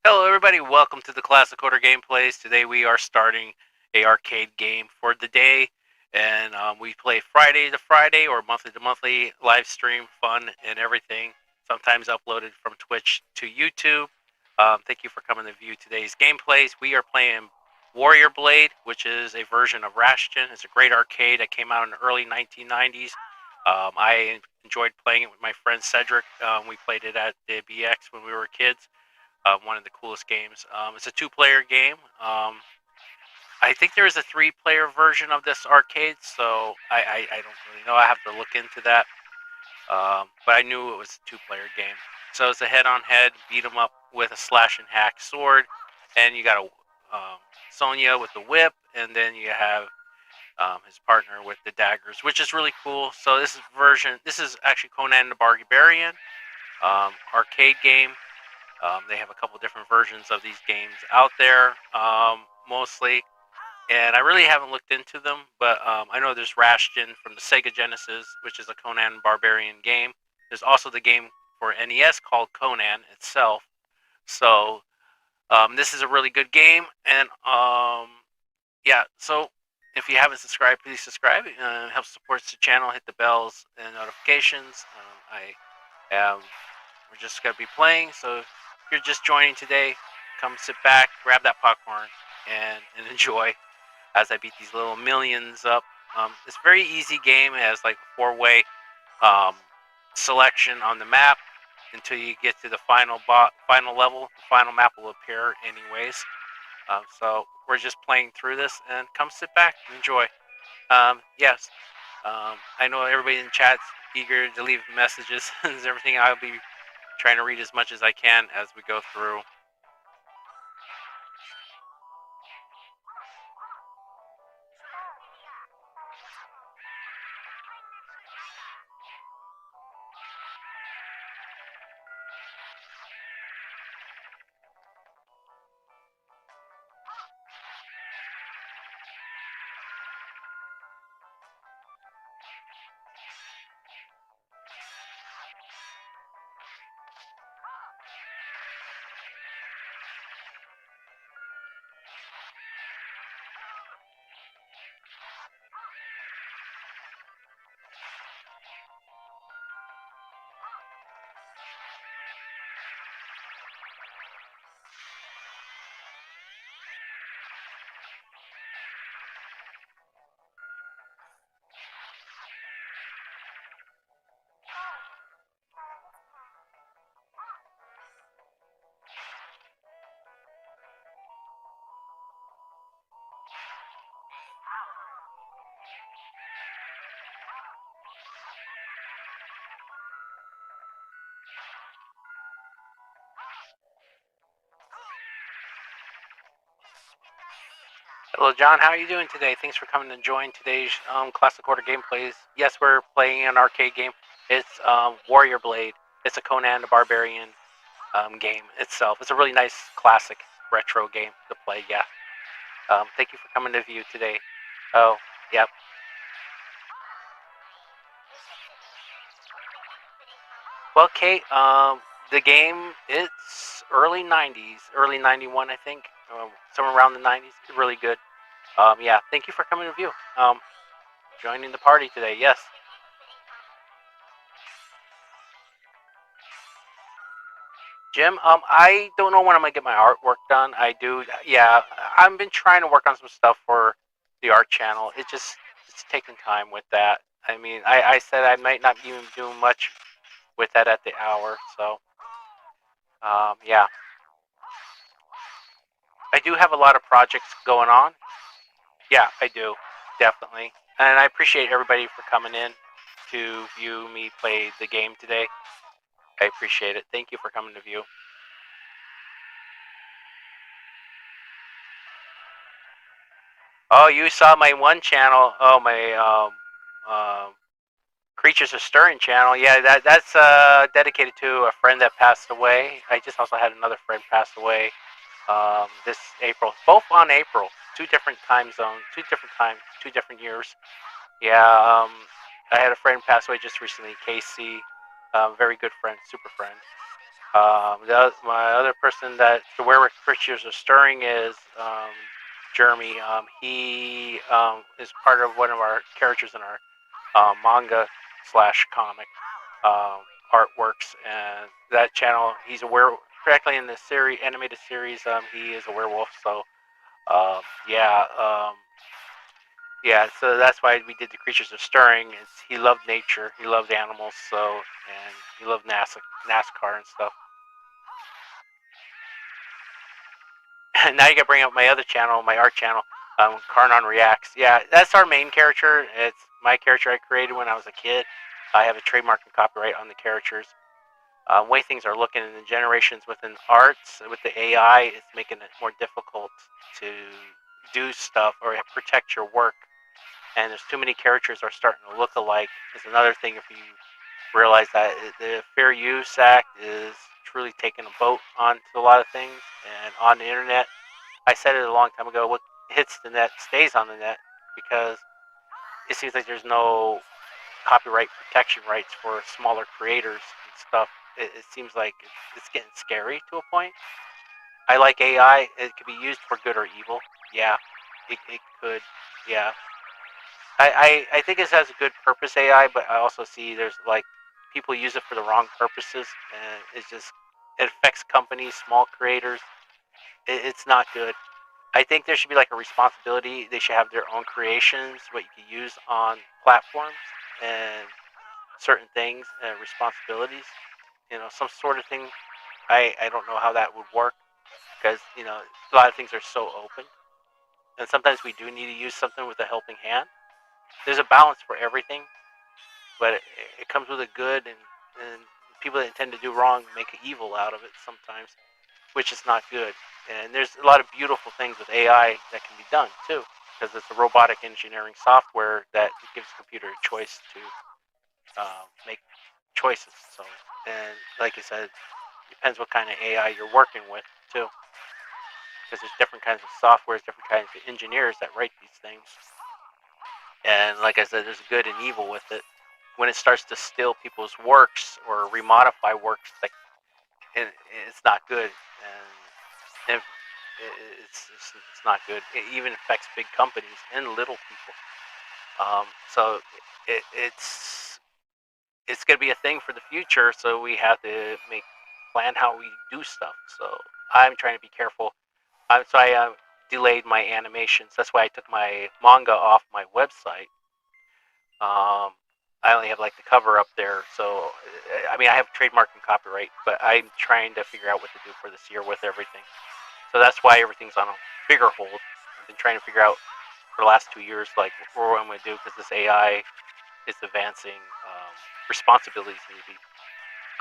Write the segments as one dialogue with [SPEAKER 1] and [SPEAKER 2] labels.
[SPEAKER 1] Hello everybody, welcome to the Classic Quarter Gameplays. Today we are starting a arcade game for the day, and we play Friday to Friday or monthly to monthly, live stream, fun and everything, sometimes uploaded from Twitch to YouTube. Thank you for coming to view today's gameplays. We are playing Warrior Blade, which is a version of Rastion. It's a great arcade that came out in the early 1990s. I enjoyed playing it with my friend Cedric. We played it at the BX when we were kids. One of the coolest games. It's a two-player game. I think there is a three-player version of this arcade, so I don't really know. I have to look into that. But I knew it was a two-player game. So it's a head-on-head, beat 'em up with a slash and hack sword, and you got a Sonya with the whip, and then you have his partner with the daggers, which is really cool. So this is actually Conan the Barbarian arcade game. They have a couple different versions of these games out there, mostly, and I really haven't looked into them, but I know there's Rastion from the Sega Genesis, which is a Conan Barbarian game. There's also the game for NES called Conan itself. So this is a really good game, and yeah, so if you haven't subscribed, please subscribe. It helps support the channel. Hit the bells and notifications. We're just going to be playing, so if you're just joining today, come sit back, grab that popcorn, and enjoy as I beat these little millions up. It's a very easy game. It has like a four-way selection on the map until you get to the final level. The final map will appear anyways. So we're just playing through this, and come sit back and enjoy. Yes, I know everybody in the chat's eager to leave messages and everything. I'll be trying to read as much as I can as we go through. Hello, John. How are you doing today? Thanks for coming to join today's Classic Quarter Gameplays. Yes, we're playing an arcade game. It's Warrior Blade. It's a Conan the Barbarian game itself. It's a really nice classic retro game to play. Yeah. Thank you for coming to view today. Oh, yep. Well, Kate, the game, it's early 90s, early 91, I think, somewhere around the 90s. Really good. Yeah, thank you for coming to view. Joining the party today, yes. Jim, I don't know when I'm gonna get my artwork done. I do, yeah. I've been trying to work on some stuff for the art channel. It's taking time with that. I mean, I said I might not even do much with that at the hour, so yeah. I do have a lot of projects going on. Yeah, I do, definitely, and I appreciate everybody for coming in to view me play the game today. I appreciate it. Thank you for coming to view. Oh, you saw my one channel. Oh, my Creatures of Stirring channel. Yeah, that's dedicated to a friend that passed away. I just also had another friend pass away this April. Both on April. Two different time zones. Two different times. 2 different years. Yeah, I had a friend pass away just recently, Casey. Very good friend, super friend. My other person that the Where Creatures Are Stirring is Jeremy. He is part of one of our characters in our manga slash comic um, artworks, and that channel. He's a werewolf. Correctly in the series, animated series, he is a werewolf. So yeah, yeah. So that's why we did the Creatures Are Stirring. Is he loved nature, he loved animals, so and he loved NASCAR and stuff. Now you got to bring up my other channel, my art channel, Carnon Reacts. Yeah, that's our main character. It's my character I created when I was a kid. I have a trademark and copyright on the characters. Way things are looking in the generations within arts with the AI, it's making it more difficult to do stuff or protect your work. And there's too many characters are starting to look alike. Is another thing if you realize that the Fair Use Act is truly taking a boat onto a lot of things and on the internet. I said it a long time ago. What hits the net stays on the net because it seems like there's no copyright protection rights for smaller creators and stuff. It seems like it's getting scary to a point. I like AI. It could be used for good or evil. Yeah, it could. Yeah, I think it has a good purpose AI, but I also see there's like people use it for the wrong purposes, and it affects companies, small creators. It's not good. I think there should be like a responsibility. They should have their own creations, what you can use on platforms and certain things and responsibilities. Some sort of thing. I don't know how that would work because a lot of things are so open, and sometimes we do need to use something with a helping hand. There's a balance for everything, but it comes with a good and people that intend to do wrong make evil out of it sometimes, which is not good. And there's a lot of beautiful things with AI that can be done too, because it's a robotic engineering software that gives the computer a choice to make choices. So, and like I said, it depends what kind of AI you're working with too, because there's different kinds of softwares, different kinds of engineers that write these things. And like I said, there's good and evil with it. When it starts to steal people's works or remodify works, like it's not good, and if it's not good. It even affects big companies and little people. So it's going to be a thing for the future. So we have to plan how we do stuff. So I'm trying to be careful. So I delayed my animations. That's why I took my manga off my website. I only have like the cover up there. So I mean I have trademark and copyright, but I'm trying to figure out what to do for this year with everything. So that's why everything's on a bigger hold. I've been trying to figure out for the last 2 years, like what I'm going to do because this AI is advancing. Responsibilities need to be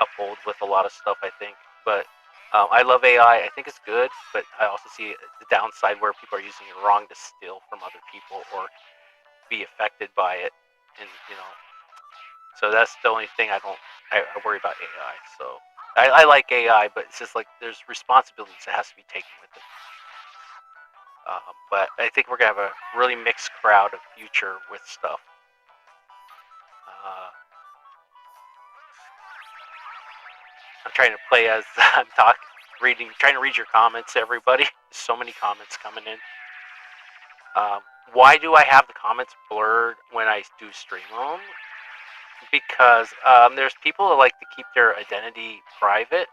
[SPEAKER 1] upheld with a lot of stuff, I think. But I love AI. I think it's good, but I also see the downside where people are using it wrong to steal from other people or be affected by it, and so that's the only thing I worry about AI. So I like AI, but it's just like there's responsibilities that has to be taken with it. But I think we're gonna have a really mixed crowd of future with stuff. Uh, I'm trying to play as I'm talking, trying to read your comments, everybody. So many comments coming in. Why do I have the comments blurred when I do stream them? Because there's people that like to keep their identity private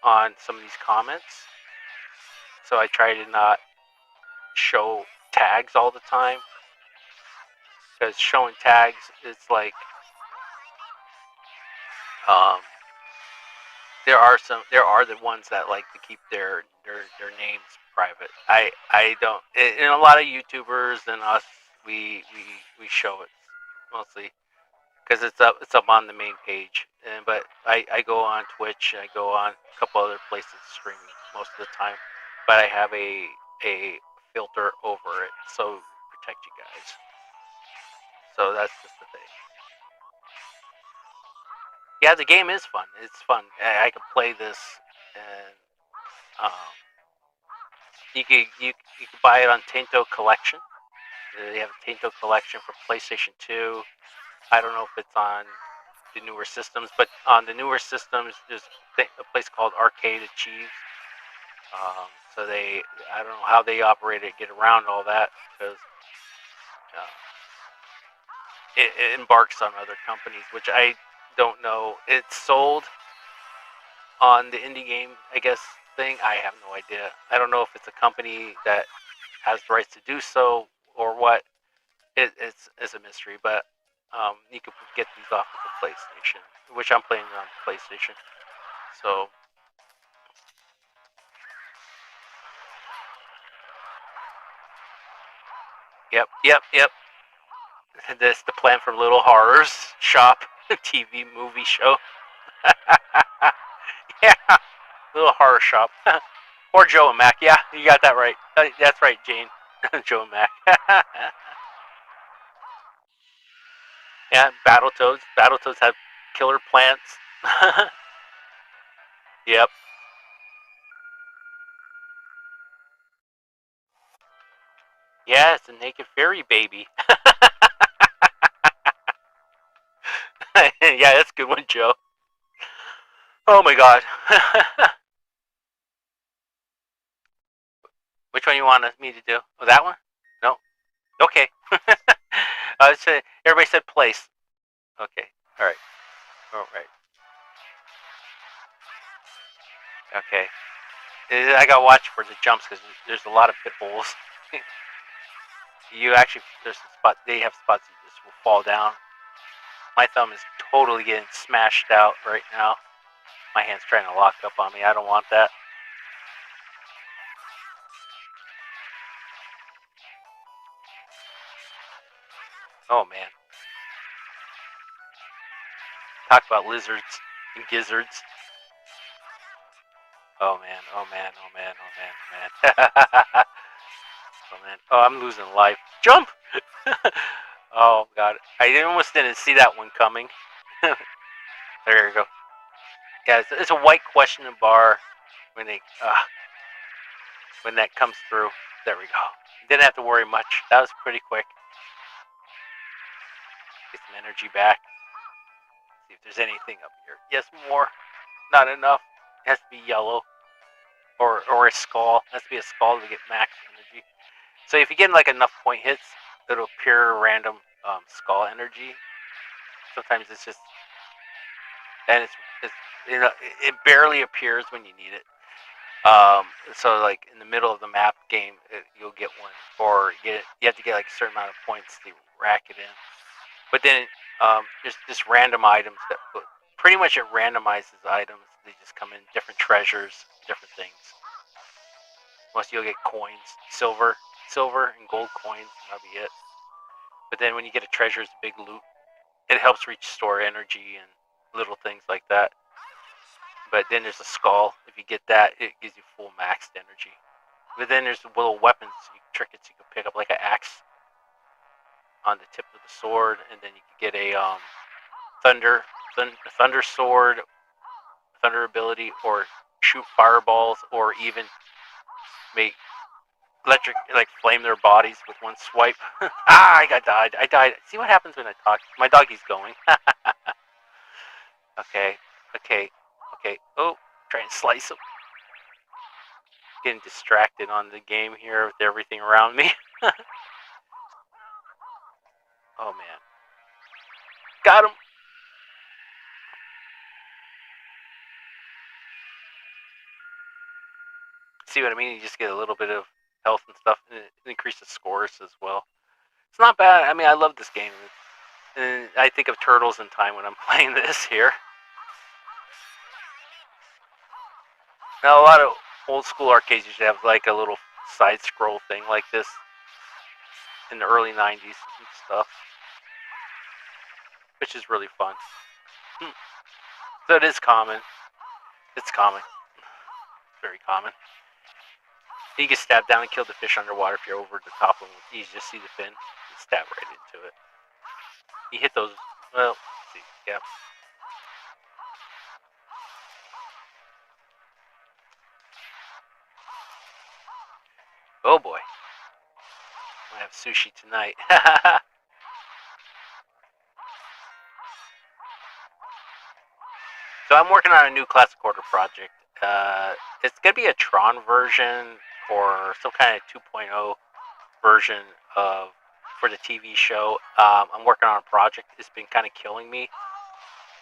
[SPEAKER 1] on some of these comments. So I try to not show tags all the time. Because showing tags is like um, there are the ones that like to keep their names private. I don't, and a lot of YouTubers and us we show it mostly because it's up on the main page. But I go on Twitch, I go on a couple other places streaming most of the time, but I have a filter over it so protect you guys. So that's just the thing. Yeah, the game is fun. It's fun. I can play this, and um, you can buy it on Tinto Collection. They have a Tinto Collection for PlayStation 2. I don't know if it's on. the newer systems. But on the newer systems, there's a place called Arcade Achieves. So I don't know how they operate it, get around all that, because it embarks on other companies, which I don't know. It's sold on the indie game, I guess, thing. I have no idea. I don't know if it's a company that has the rights to do so or what. It's a mystery, but you can get these off of the PlayStation, which I'm playing on PlayStation. So, yep. This the Plan for Little Horrors shop, TV movie show. Yeah, Little Horror Shop. Or Joe and Mac. Yeah, you got that right. That's right, Jane. Joe and Mac. Yeah, Battletoads. Battletoads have killer plants. Yep. Yeah, it's a naked fairy baby. Yeah, that's a good one, Joe. Oh my god. Which one you want me to do? Oh, that one? No. Okay. Everybody said place. Okay. All right. All right. Okay. I gotta watch for the jumps because there's a lot of pit holes. You actually, there's a spot. They have spots that just will fall down. My thumb is totally getting smashed out right now. My hand's trying to lock up on me. I don't want that. Oh man. Talk about lizards and gizzards. Oh man. Oh man. Oh man. Oh man. Oh man. Oh man. Oh, I'm losing life. Jump! Oh god. I almost didn't see that one coming. There you go. Yeah, it's a white question bar when when that comes through. There we go. Didn't have to worry much. That was pretty quick. Get some energy back. See if there's anything up here. Yes, more. Not enough. It has to be yellow. Or a skull. It has to be a skull to get max energy. So if you get like enough point hits, it'll appear random skull energy. Sometimes it's just, and it's it barely appears when you need it. So like in the middle of the map game, you'll get one, or you have to get like a certain amount of points to rack it in. But then there's just random items that pretty much it randomizes items. They just come in different treasures, different things. Most you'll get coins, silver and gold coins, and that'll be it. But then when you get a treasure, it's a big loot. It helps restore energy and little things like that. But then there's a skull. If you get that, it gives you full maxed energy. But then there's little weapons, trinkets you can pick up, like an axe on the tip of the sword, and then you can get a thunder sword, thunder ability, or shoot fireballs, or even make electric, like flame their bodies with one swipe. I died. See what happens when I talk? My doggy's going. Okay. Oh, try and slice him. Getting distracted on the game here with everything around me. Oh man. Got him. See what I mean? You just get a little bit of health and stuff, and it increases scores as well. It's not bad. I mean, I love this game. And I think of Turtles in Time when I'm playing this here. Now, a lot of old school arcades used to have like a little side scroll thing like this in the early 90s and stuff, which is really fun. So it is common. It's common. Very common. You can stab down and kill the fish underwater if you're over the top of them. You just see the fin and stab right into it. You hit those. Well, let's see. Yeah. Oh boy. I have sushi tonight. So I'm working on a new Classic Quarter project. It's gonna be a Tron version or some kind of 2.0 version of for the TV show. I'm working on a project. It's been kind of killing me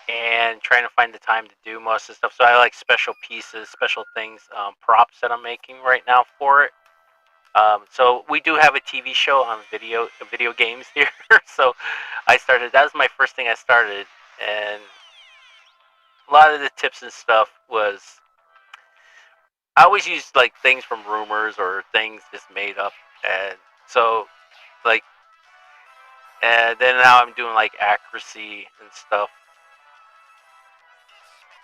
[SPEAKER 1] and trying to find the time to do most of the stuff. So I like special pieces, special things, props that I'm making right now for it. So we do have a TV show on video games here. So I started. That was my first thing I started, and a lot of the tips and stuff was I always use like things from rumors or things just made up, and so like, and then now I'm doing like accuracy and stuff.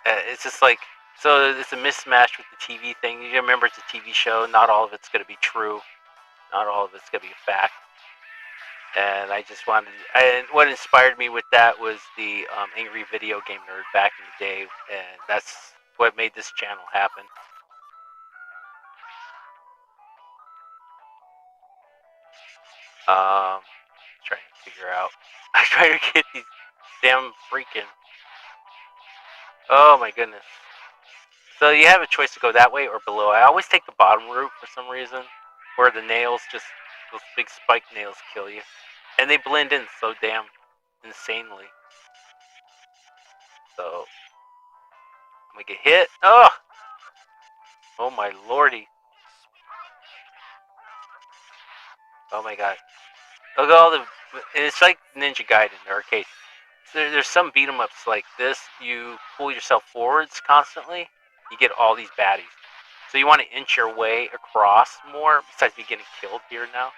[SPEAKER 1] It's just like so it's a mismatch with the TV thing. You remember it's a TV show. Not all of it's going to be true. Not all of it's going to be a fact. And I just wanted. And what inspired me with that was the Angry Video Game Nerd back in the day, and that's what made this channel happen. Trying to figure out. I try to get these damn freaking. Oh my goodness. So you have a choice to go that way or below. I always take the bottom route for some reason, where the nails just those big spike nails kill you, and they blend in so damn insanely. So I'm gonna get hit. Oh my lordy. Oh my god. Look at all the. It's like Ninja Gaiden, the arcade. So there's some beat 'em ups like this. You pull yourself forwards constantly. You get all these baddies. So you want to inch your way across more, besides me getting killed here now.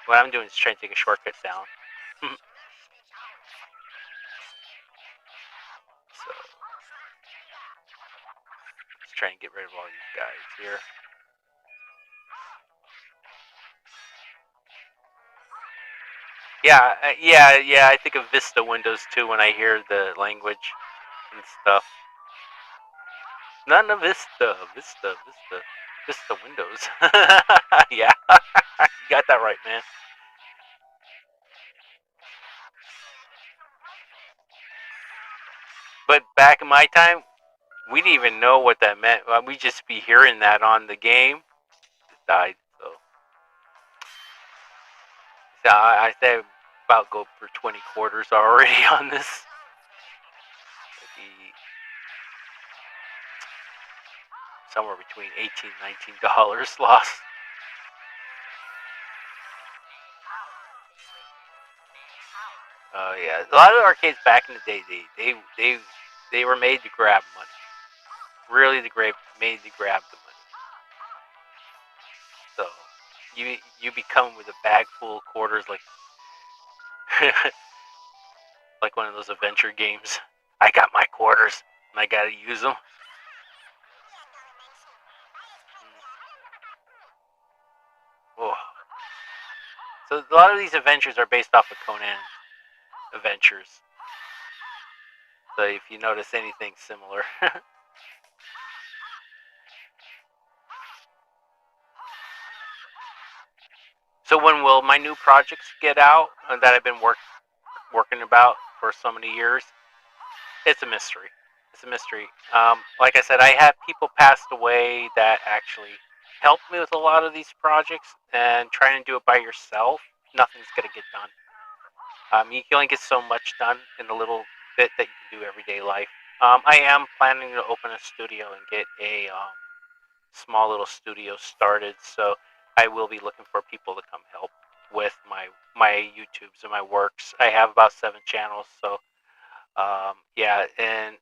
[SPEAKER 1] What I'm doing is trying to take a shortcut down. So let's try and get rid of all these guys here. Yeah. I think of Vista Windows too when I hear the language and stuff. None of Vista Windows. Yeah, you got that right, man. But back in my time, we didn't even know what that meant. We just be hearing that on the game. It died. So I say about go for 20 quarters already on this. Maybe somewhere between $18-19 lost. Oh yeah, a lot of the arcades back in the day, they were made to grab money. Really, made to grab the money. So you become with a bag full of quarters like like one of those adventure games. I got my quarters and I gotta use them. Oh. So a lot of these adventures are based off of Conan adventures. So if you notice anything similar. So when will my new projects get out that I've been working about for so many years? It's a mystery. It's a mystery. Like I said, I have people passed away that actually helped me with a lot of these projects, and trying to do it by yourself, nothing's gonna get done. You can only get so much done in a little bit that you can do everyday life. I am planning to open a studio and get a small little studio started, so I will be looking for people to come help with my YouTubes and my works. I have about 7 channels, so yeah, and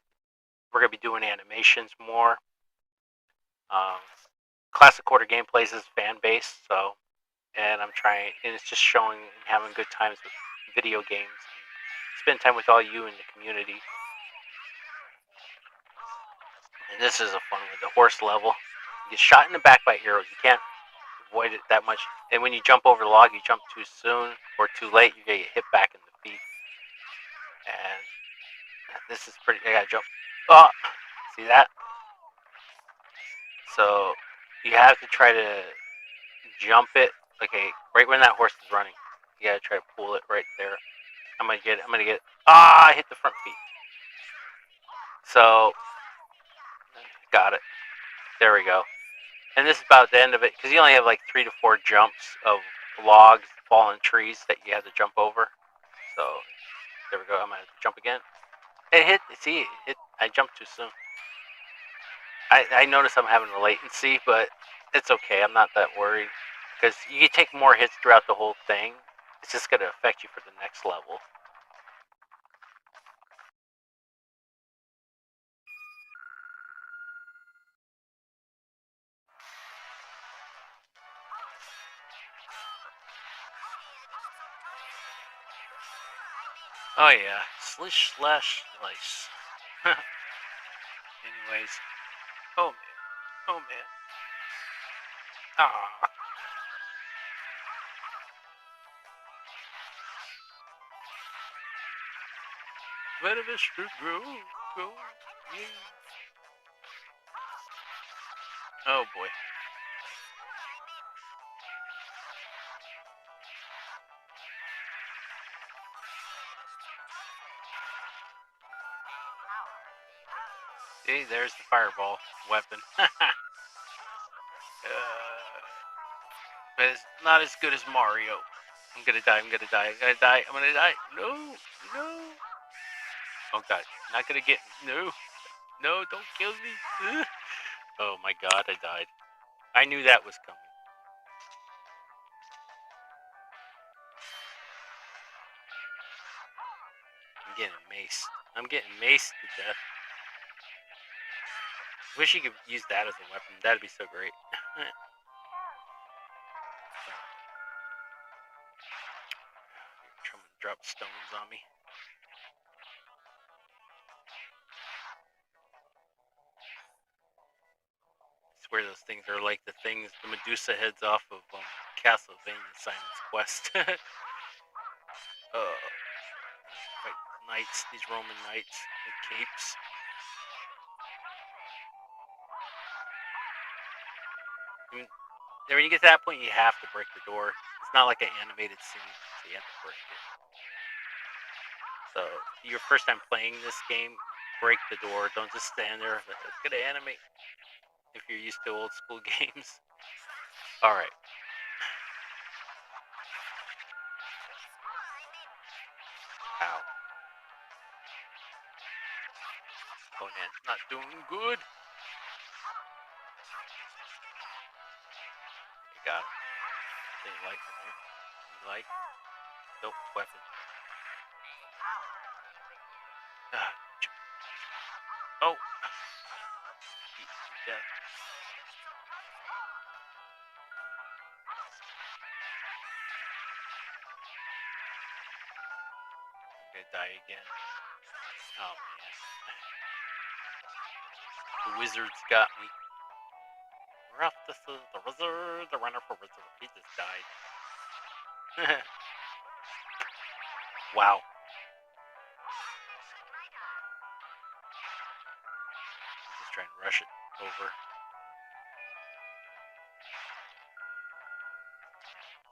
[SPEAKER 1] we're gonna be doing animations more. Classic Quarter Gameplays is fan base, so and I'm trying, and it's just showing and having good times with video games, and spend time with all you in the community. And this is a fun one. The horse level. You get shot in the back by arrows. You can't avoid it that much. And when you jump over the log, you jump too soon or too late, you get hit back in the feet. And this is pretty. I gotta jump. Oh, see that? So you have to try to jump it. Okay, right when that horse is running, you gotta try to pull it right there. I'm gonna get it. I hit the front feet. So, got it. There we go. And this is about the end of it, because you only have like 3 to 4 jumps of logs, fallen trees that you have to jump over. So, there we go. I'm going to jump again. It hit, see, I jumped too soon. I notice I'm having a latency, but it's okay. I'm not that worried, because you take more hits throughout the whole thing. It's just going to affect you for the next level. Oh yeah, slish slash slice. Anyways, oh man, oh man. Ah. Where the should go? Go. Yeah. Oh boy. Hey, there's the fireball weapon. But it's not as good as Mario. I'm gonna die, I'm gonna die, I'm gonna die, I'm gonna die. No, no. Oh god, not gonna get me. No, no, don't kill me. Oh my god, I died. I knew that was coming. I'm getting maced. I'm getting maced to death. Wish you could use that as a weapon. That'd be so great. Trying to drop stones on me. I swear those things are like the things the Medusa heads off of Castlevania Simon's Quest. Fight knights, these Roman knights with capes. I mean, when you get to that point, you have to break the door. It's not like an animated scene, so you have to break it. So, your first time playing this game, break the door. Don't just stand there. It's gonna animate. If you're used to old school games. All right. Ow. Conan, not doing good. You got him. Didn't like him there. You like? Nope. Weapon. Oh. Death. I'm gonna die again. Oh man. The wizard's got me. Ruff, this is the wizard, the runner for wizard. He just died. Wow. I'm just trying to rush it over.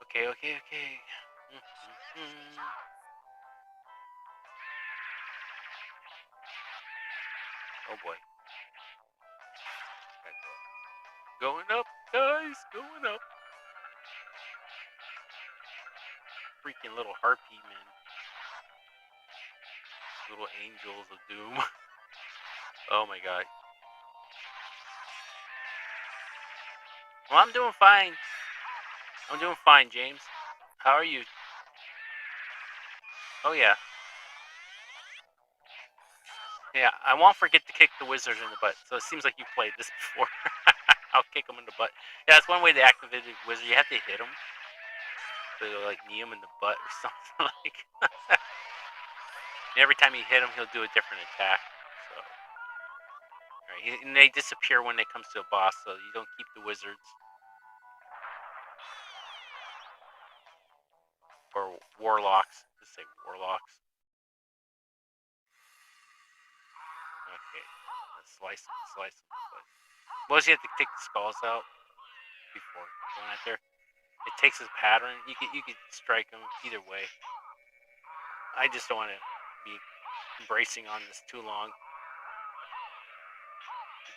[SPEAKER 1] Okay, okay, okay. Oh boy. Going up, guys, going up. Freaking little harpy men. Little angels of doom. Oh my god. Well, I'm doing fine. I'm doing fine, James. How are you? Oh yeah. Yeah, I won't forget to kick the wizard in the butt. So it seems like you played this before. I'll kick him in the butt. Yeah, that's one way to activate the wizard. You have to hit him. So like knee him in the butt or something like. And every time you hit him, he'll do a different attack. So, right, and they disappear when it comes to a boss, so you don't keep the wizards. Or warlocks. Just say warlocks. Okay. Slice them, slice them, slice them. Most you have to take the skulls out before going out there. It takes a pattern. You could strike them either way. I just don't want to be bracing on this too long.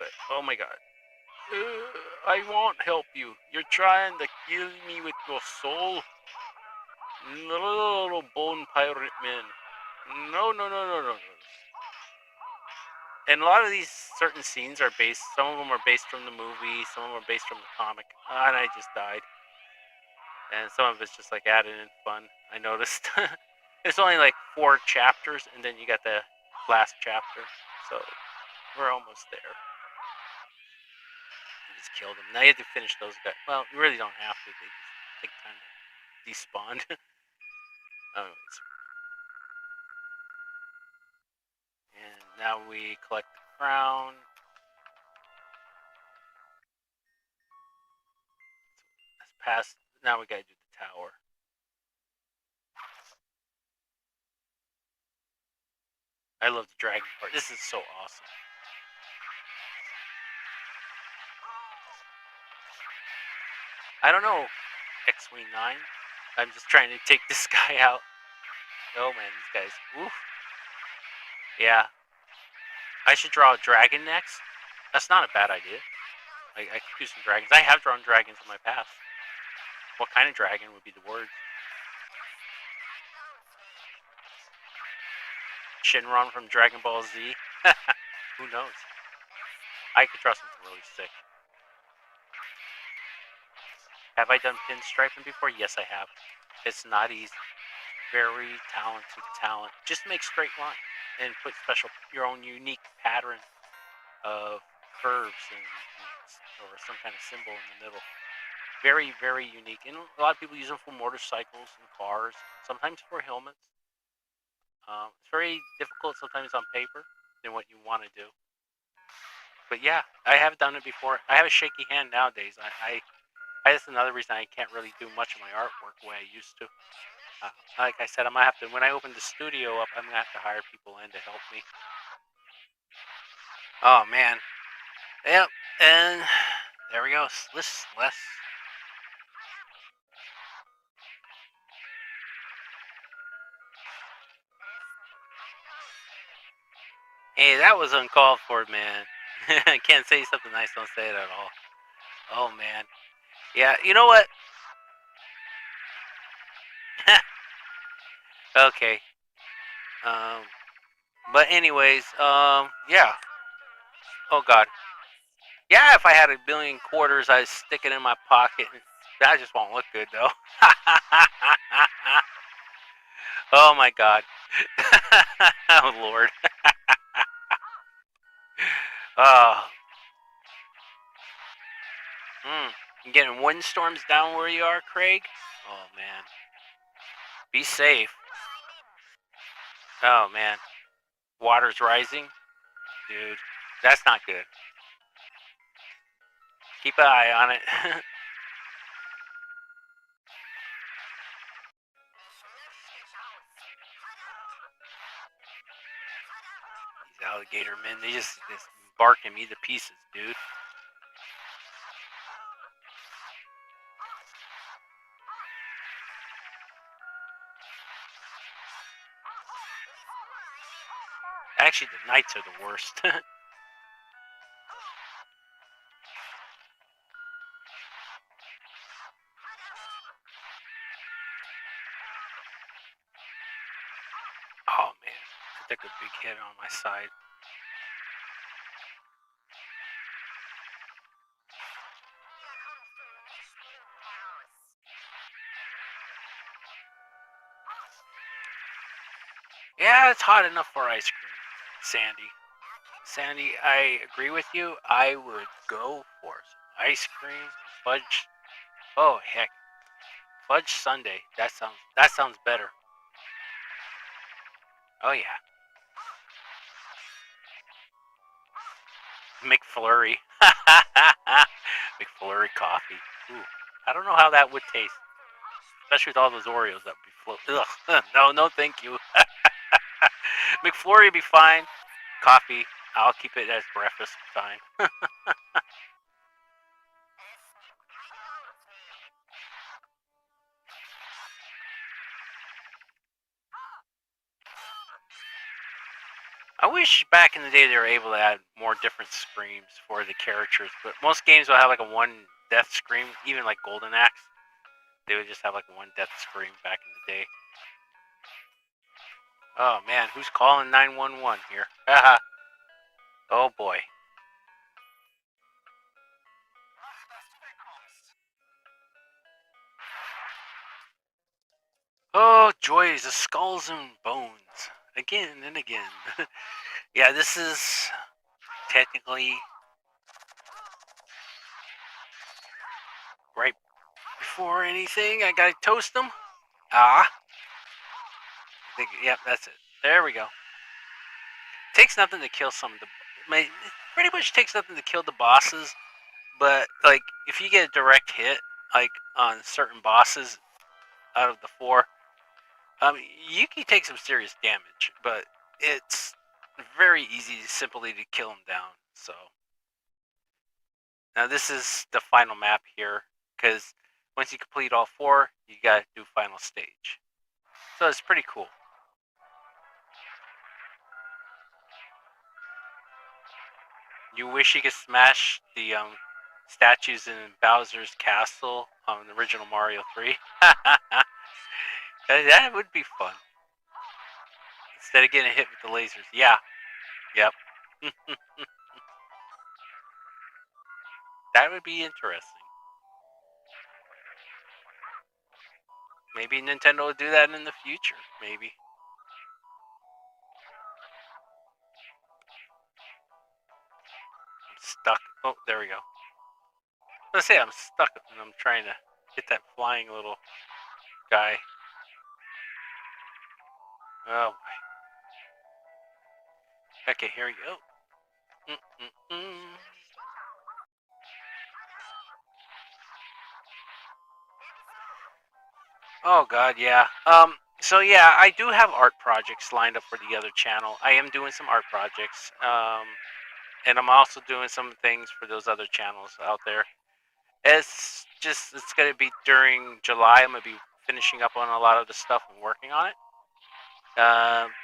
[SPEAKER 1] But oh my god. I won't help you. You're trying to kill me with your soul. Little bone pirate man. No, no, no, no, no, no. And a lot of these certain scenes are based, some of them are based from the movie, some of them are based from the comic. And I just died. And some of it's just like added in fun, I noticed. There's only like 4 chapters, and then you got the last chapter. So we're almost there. You just killed them. Now you have to finish those guys. Well, you really don't have to. They just take time to despawn. Anyways. And now we collect the crown. Let's pass. Now we gotta do the tower. I love the dragon part. This is so awesome. I don't know, X-Wing 9. I'm just trying to take this guy out. Oh man, these guys. Oof. Yeah. I should draw a dragon next. That's not a bad idea. I could do some dragons. I have drawn dragons in my past. What kind of dragon would be the word? Shinron from Dragon Ball Z? Who knows? I could draw something really sick. Have I done pinstriping before? Yes, I have. It's not easy. Very talented talent. Just make straight line and put your own unique pattern of curves or some kind of symbol in the middle. Very, very unique. And a lot of people use them for motorcycles and cars, sometimes for helmets. It's very difficult sometimes on paper than what you want to do. But yeah, I have done it before. I have a shaky hand nowadays. That's another reason I can't really do much of my artwork the way I used to. Like I said, I'm gonna have to, when I open the studio up, I'm gonna have to hire people in to help me. Oh man. Yep, and there we go. Less. Hey, that was uncalled for, man. I can't say something nice, don't say it at all. Oh man. Yeah, you know what? Okay. But anyways, yeah. Oh god. Yeah, if I had $1 billion quarters, I'd stick it in my pocket. That just won't look good, though. Oh my god. Oh lord. Oh. You getting windstorms down where you are, Craig? Oh man. Be safe. Oh man. Water's rising? Dude, that's not good. Keep an eye on it. These alligator men, they just barking me to pieces, dude. Actually, the knights are the worst. Oh man, I took a big hit on my side. Yeah, it's hot enough for ice cream, Sandy. Sandy, I agree with you. I would go for some ice cream, fudge. Oh heck, fudge sundae. That sounds better. Oh yeah, McFlurry. McFlurry coffee. Ooh, I don't know how that would taste, especially with all those Oreos that would be float. Ugh, no, thank you. McFlurry would be fine. Coffee, I'll keep it as breakfast time. I wish back in the day they were able to add more different screams for the characters, but most games will have like a one death scream, even like Golden Axe. They would just have like one death scream back in the day. Oh man, who's calling 911 here? Haha. Oh boy. Oh, joys of skulls and bones. Again and again. Yeah, this is technically right before anything. I gotta toast them. Ah. Yep, that's it. There we go. Takes nothing to kill some of the. It pretty much takes nothing to kill the bosses, but like if you get a direct hit, like on certain bosses out of the four, you can take some serious damage, but it's very easy simply to kill them down. So now this is the final map here, because once you complete all four, you gotta do final stage. So it's pretty cool. You wish you could smash the statues in Bowser's castle on the original Mario 3. That would be fun. Instead of getting hit with the lasers. Yeah. Yep. That would be interesting. Maybe Nintendo will do that in the future. Maybe. I'm stuck. Oh, there we go. Let's say I'm stuck and I'm trying to hit that flying little guy. Oh boy. Okay, here we go. Oh god, yeah. So yeah, I do have art projects lined up for the other channel. I am doing some art projects. And I'm also doing some things for those other channels out there. It's gonna be during July. I'm gonna be finishing up on a lot of the stuff and working on it.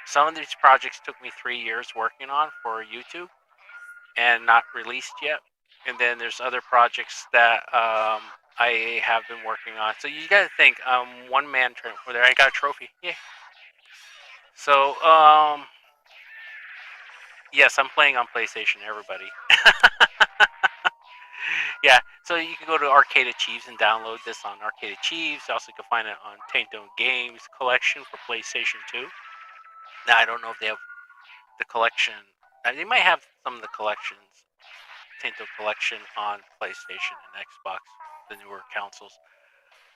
[SPEAKER 1] Some of these projects took me 3 years working on for YouTube and not released yet. And then there's other projects that I have been working on. So you gotta think, one man over there. I got a trophy. Yeah. So yes, I'm playing on PlayStation. Everybody. Yeah, so you can go to Arcade Achieves and download this on Arcade Achieves. Also, you can find it on Tainto Games Collection for PlayStation 2. Now, I don't know if they have the collection. They might have some of the collections, Tainto Collection, on PlayStation and Xbox, the newer consoles.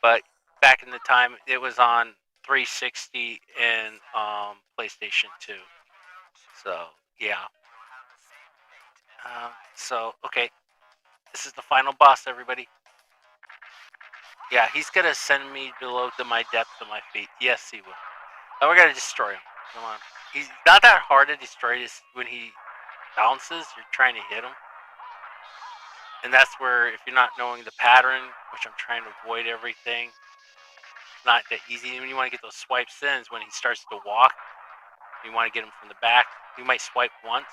[SPEAKER 1] But back in the time, it was on 360 and PlayStation 2. So, yeah. Okay. This is the final boss, everybody. Yeah, he's gonna send me below to my depth of my feet. Yes, he will. And we're gonna destroy him. Come on. He's not that hard to destroy. Just when he bounces, you're trying to hit him. And that's where, if you're not knowing the pattern, which I'm trying to avoid everything, it's not that easy. When you want to get those swipes in, is when he starts to walk. You want to get him from the back. You might swipe once.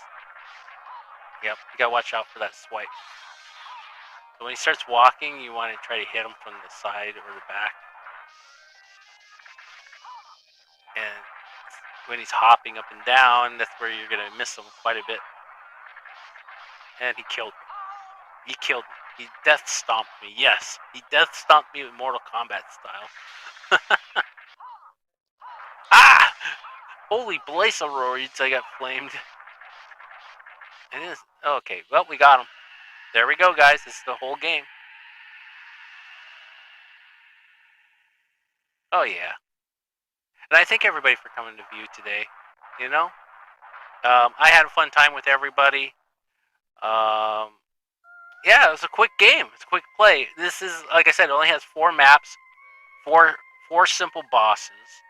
[SPEAKER 1] Yep, you gotta watch out for that swipe. So when he starts walking, you want to try to hit him from the side or the back. And when he's hopping up and down, that's where you're gonna miss him quite a bit. And he killed me. He killed me. He death stomped me. Yes, he death stomped me with Mortal Kombat style. Ah! Holy Blazeroids, I got flamed. It is. Okay, well, we got him. There we go, guys. This is the whole game. Oh, yeah. And I thank everybody for coming to view today. You know? I had a fun time with everybody. Yeah, it was a quick game. It's a quick play. This is, like I said, it only has 4 maps, four simple bosses.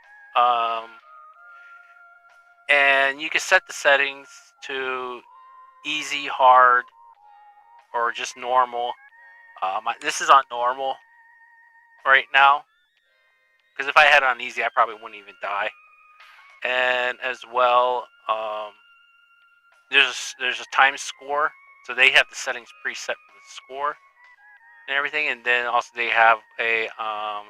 [SPEAKER 1] And you can set the settings to easy, hard, or just normal. This is on normal right now, because if I had it on easy, I probably wouldn't even die. And as well, there's a time score, so they have the settings preset for the score and everything, and then also they have they have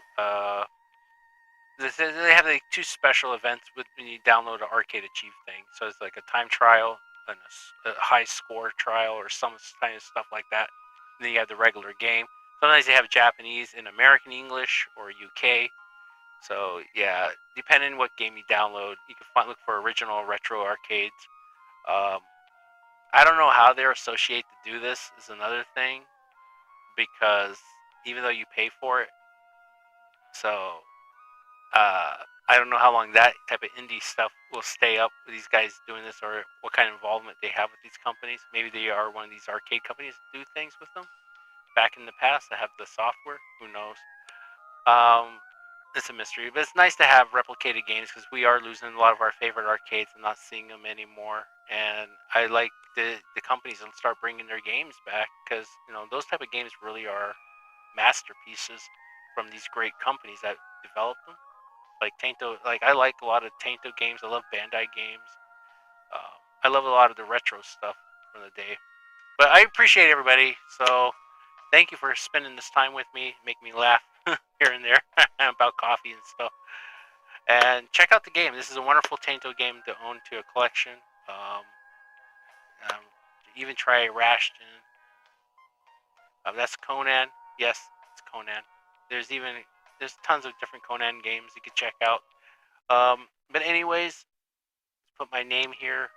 [SPEAKER 1] like two special events when you download an arcade achieve thing. So it's like a time trial and a high score trial or some kind of stuff like that. And then you have the regular game. Sometimes they have Japanese and American English or UK. So yeah, depending on what game you download, you can look for original retro arcades. Um, I don't know how they're associated to do this is another thing, because even though you pay for it, so I don't know how long that type of indie stuff will stay up with these guys doing this, or what kind of involvement they have with these companies. Maybe they are one of these arcade companies that do things with them back in the past that have the software. Who knows? Um, it's a mystery, but it's nice to have replicated games because we are losing a lot of our favorite arcades and not seeing them anymore. And I like the companies that start bringing their games back, because those type of games really are masterpieces from these great companies that develop them. Like Tainto, like I like a lot of Tainto games. I love Bandai games. I love a lot of the retro stuff from the day. But I appreciate everybody. So thank you for spending this time with me, make me laugh here and there about coffee and stuff. And check out the game. This is a wonderful Tainto game to own to a collection. Even try Rashton. That's Conan. Yes, it's Conan. There's tons of different Conan games you can check out. But anyways, put my name here.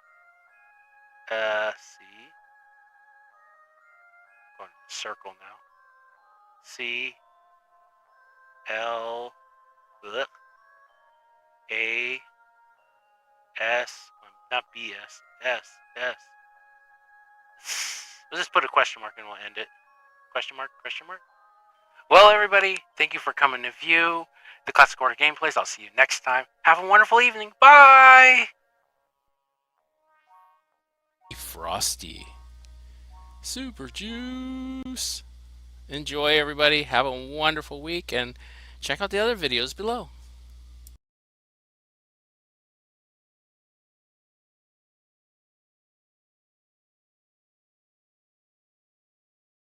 [SPEAKER 1] C. Going to circle now. C. L. A. S. Not B. S. S. S. Let's just put a question mark and we'll end it. Question mark? Question mark? Well, everybody, thank you for coming to view the Classic Quarter Gameplays. I'll see you next time. Have a wonderful evening. Bye!
[SPEAKER 2] Frosty. Super juice. Enjoy, everybody. Have a wonderful week, and check out the other videos below.